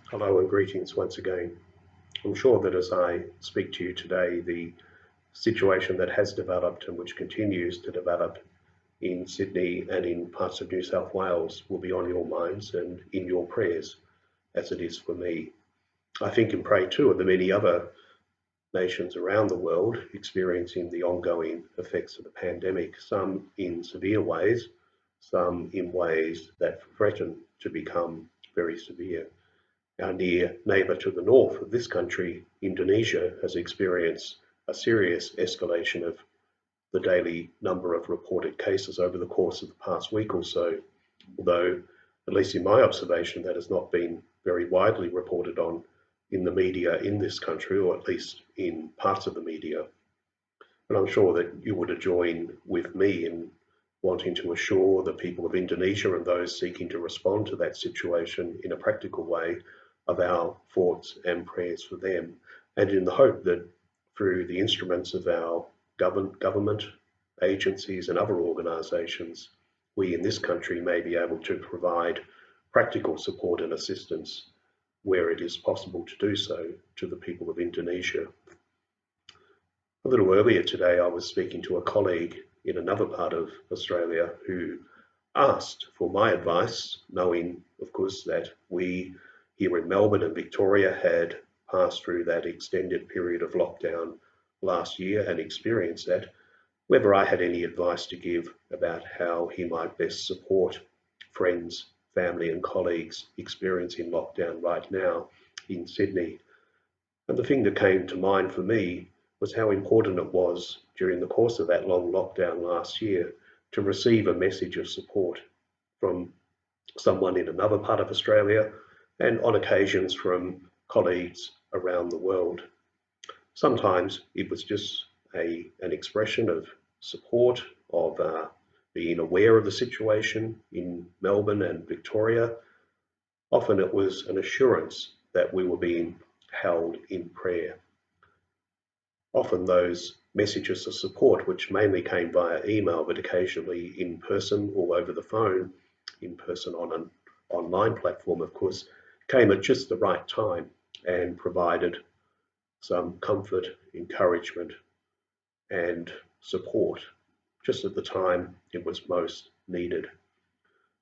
Hello and greetings once again. I'm sure that as I speak to you today, the situation that has developed and which continues to develop in Sydney and in parts of New South Wales will be on your minds and in your prayers, as it is for me. I think and pray too of the many other nations around the world experiencing the ongoing effects of the pandemic, some in severe ways, some in ways that threaten to become very severe. Our near neighbour to the north of this country, Indonesia, has experienced a serious escalation of the daily number of reported cases over the course of the past week or so, although, at least in my observation, that has not been very widely reported on in the media in this country, or at least in parts of the media. But I'm sure that you would join with me in wanting to assure the people of Indonesia and those seeking to respond to that situation in a practical way of our thoughts and prayers for them, and in the hope that through the instruments of our government, agencies, and other organisations, we in this country may be able to provide practical support and assistance where it is possible to do so to the people of Indonesia. A little earlier today, I was speaking to a colleague in another part of Australia who asked for my advice, knowing, of course, that we here in Melbourne and Victoria had passed through that extended period of lockdown last year and experienced that, whether I had any advice to give about how he might best support friends, family, and colleagues experiencing lockdown right now in Sydney. And the thing that came to mind for me was how important it was during the course of that long lockdown last year to receive a message of support from someone in another part of Australia and on occasions from colleagues around the world. Sometimes it was just an expression of support, of being aware of the situation in Melbourne and Victoria. Often it was an assurance that we were being held in prayer. Often those messages of support, which mainly came via email, but occasionally in person or over the phone, in person on an online platform, of course, came at just the right time and provided some comfort, encouragement, and support just at the time it was most needed.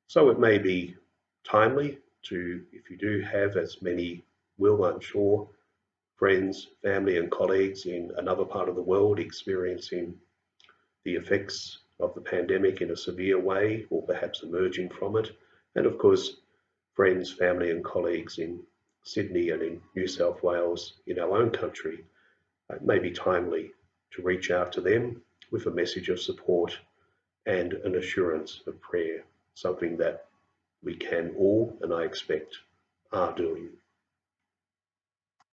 So it may be timely to, if you do have, as many will, I'm sure, friends, family, and colleagues in another part of the world experiencing the effects of the pandemic in a severe way or perhaps emerging from it. And of course, friends, family, and colleagues in Sydney and in New South Wales in our own country. It may be timely to reach out to them with a message of support and an assurance of prayer, something that we can all, and I expect, are doing.